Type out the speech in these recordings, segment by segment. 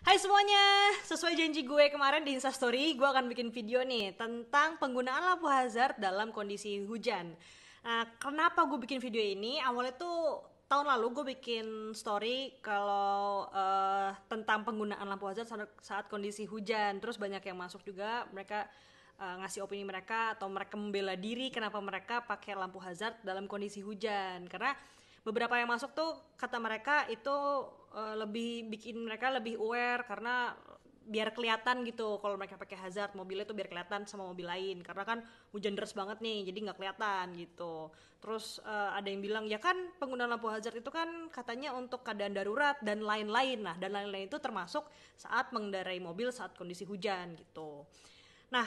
Hai semuanya, sesuai janji gue kemarin di Instastory, gue akan bikin video nih tentang penggunaan lampu hazard dalam kondisi hujan. Nah, kenapa gue bikin video ini? Awalnya tuh tahun lalu gue bikin story kalau tentang penggunaan lampu hazard saat kondisi hujan. Terus banyak yang masuk juga, mereka ngasih opini mereka atau mereka membela diri kenapa mereka pakai lampu hazard dalam kondisi hujan. Karena beberapa yang masuk tuh kata mereka itu lebih bikin mereka lebih aware karena biar kelihatan gitu kalau mereka pakai hazard mobilnya tuh biar kelihatan sama mobil lain karena kan hujan deras banget nih jadi nggak kelihatan gitu. Terus ada yang bilang ya kan penggunaan lampu hazard itu kan katanya untuk keadaan darurat dan lain-lain. Nah dan lain-lain itu termasuk saat mengendarai mobil saat kondisi hujan gitu. Nah,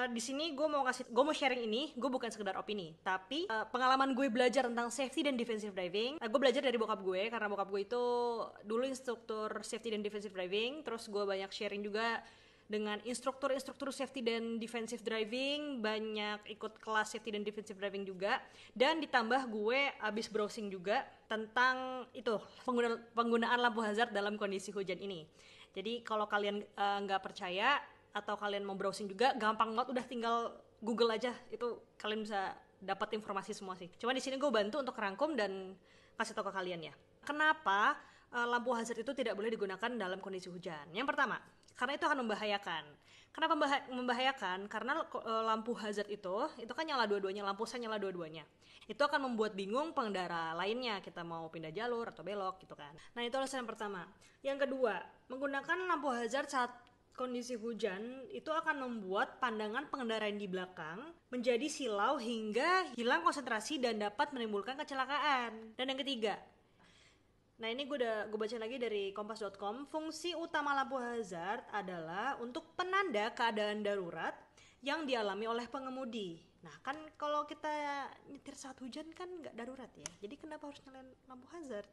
di sini gue mau sharing ini, gue bukan sekedar opini, tapi pengalaman gue belajar tentang safety dan defensive driving. Gue belajar dari bokap gue, karena bokap gue itu dulu instruktur safety dan defensive driving, terus gue banyak sharing juga dengan instruktur safety dan defensive driving, banyak ikut kelas safety dan defensive driving juga, dan ditambah gue abis browsing juga tentang itu penggunaan lampu hazard dalam kondisi hujan ini. Jadi kalau kalian nggak percaya atau kalian mau browsing juga gampang banget, udah tinggal Google aja, itu kalian bisa dapat informasi semua sih. Cuma di sini gue bantu untuk rangkum dan kasih tau ke kalian ya. Kenapa lampu hazard itu tidak boleh digunakan dalam kondisi hujan? Yang pertama, karena itu akan membahayakan. Kenapa membahayakan? Karena lampu hazard itu kan nyala dua-duanya, lampu saya nyala dua-duanya. Itu akan membuat bingung pengendara lainnya, kita mau pindah jalur atau belok gitu kan. Nah itu alasan yang pertama. Yang kedua, menggunakan lampu hazard saat kondisi hujan itu akan membuat pandangan pengendara yang di belakang menjadi silau hingga hilang konsentrasi dan dapat menimbulkan kecelakaan. Dan yang ketiga, nah ini gue baca lagi dari kompas.com, fungsi utama lampu hazard adalah untuk penanda keadaan darurat yang dialami oleh pengemudi. Nah kan kalau kita nyetir saat hujan kan nggak darurat ya, jadi kenapa harus nyalain lampu hazard?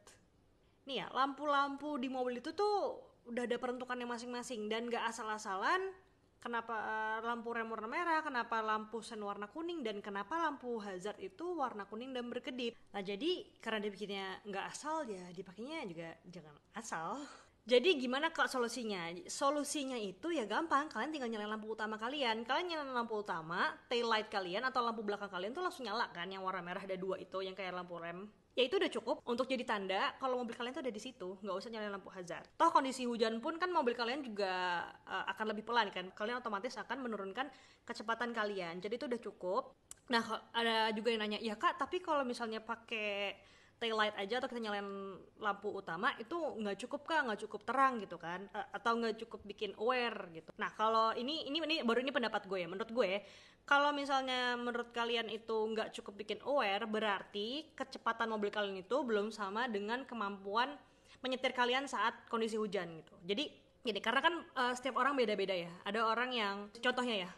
Nih ya, lampu-lampu di mobil itu tuh udah ada peruntukannya masing-masing dan gak asal-asalan. Kenapa lampu rem warna merah, kenapa lampu sen warna kuning, dan kenapa lampu hazard itu warna kuning dan berkedip. Nah jadi karena dibikinnya gak asal ya dipakainya juga jangan asal. Jadi gimana kak solusinya? Solusinya itu ya gampang, kalian tinggal nyalain lampu utama kalian. Kalian nyalain lampu utama, tail light kalian atau lampu belakang kalian tuh langsung nyala kan, yang warna merah ada dua itu, yang kayak lampu rem. Ya itu udah cukup untuk jadi tanda kalau mobil kalian tuh ada di situ, nggak usah nyalain lampu hazard. Toh kondisi hujan pun kan mobil kalian juga akan lebih pelan kan, kalian otomatis akan menurunkan kecepatan kalian. Jadi itu udah cukup. Nah ada juga yang nanya, ya kak tapi kalau misalnya pakai tail light aja atau kita nyalain lampu utama itu nggak cukup kak, nggak cukup terang gitu kan, atau nggak cukup bikin aware gitu. Nah kalau ini baru ini pendapat gue ya, menurut gue kalau misalnya menurut kalian itu nggak cukup bikin aware, berarti kecepatan mobil kalian itu belum sama dengan kemampuan menyetir kalian saat kondisi hujan gitu. Jadi gini, karena kan setiap orang beda-beda ya. Ada orang yang contohnya ya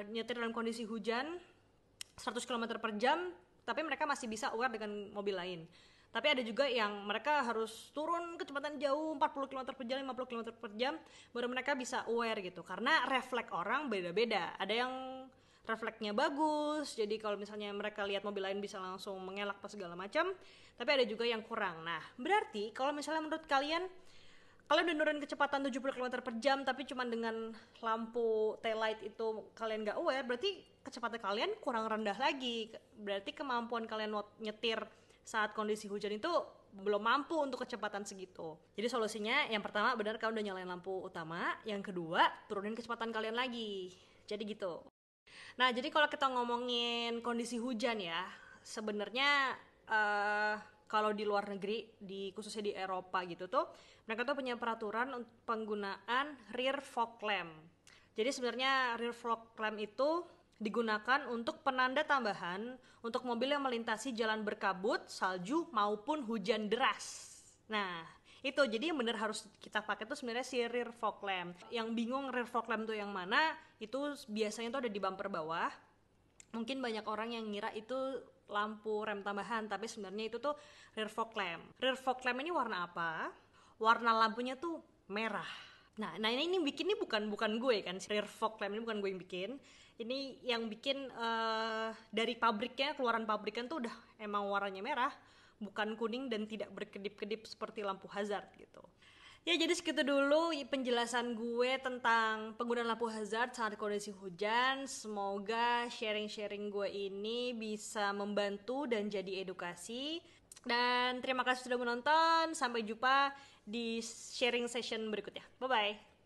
nyetir dalam kondisi hujan 100 km per jam tapi mereka masih bisa aware dengan mobil lain. Tapi ada juga yang mereka harus turun kecepatan jauh 40 km per jam, 50 km per jam baru mereka bisa aware gitu. Karena refleks orang beda-beda. Ada yang refleksnya bagus, jadi kalau misalnya mereka lihat mobil lain bisa langsung mengelak pas segala macam. Tapi ada juga yang kurang. Nah, berarti kalau misalnya menurut kalian udah nurunin kecepatan 70 km per jam tapi cuma dengan lampu tail light itu kalian gak aware, berarti kecepatan kalian kurang rendah lagi. Berarti kemampuan kalian nyetir saat kondisi hujan itu belum mampu untuk kecepatan segitu. Jadi solusinya yang pertama benar kalian udah nyalain lampu utama, yang kedua turunin kecepatan kalian lagi. Jadi gitu. Nah, jadi kalau kita ngomongin kondisi hujan ya, sebenarnya kalau di luar negeri, khususnya di Eropa gitu tuh, mereka tuh punya peraturan untuk penggunaan rear fog lamp. Jadi sebenarnya rear fog lamp itu digunakan untuk penanda tambahan untuk mobil yang melintasi jalan berkabut, salju maupun hujan deras. Nah, itu jadi yang bener harus kita pakai tuh sebenarnya si rear fog lamp. Yang bingung rear fog lamp tuh yang mana, itu biasanya tuh ada di bumper bawah. Mungkin banyak orang yang ngira itu lampu rem tambahan, tapi sebenarnya itu tuh rear fog lamp. Rear fog lamp ini warna apa? Warna lampunya tuh merah. Nah ini bikin, ini bukan gue kan, rear fog lamp ini bukan gue yang bikin. Ini yang bikin dari pabriknya, keluaran pabrikan tuh udah emang warnanya merah, bukan kuning dan tidak berkedip-kedip seperti lampu hazard gitu. Ya, jadi segitu dulu penjelasan gue tentang penggunaan lampu hazard saat kondisi hujan. Semoga sharing-sharing gue ini bisa membantu dan jadi edukasi. Dan terima kasih sudah menonton. Sampai jumpa di sharing session berikutnya. Bye-bye.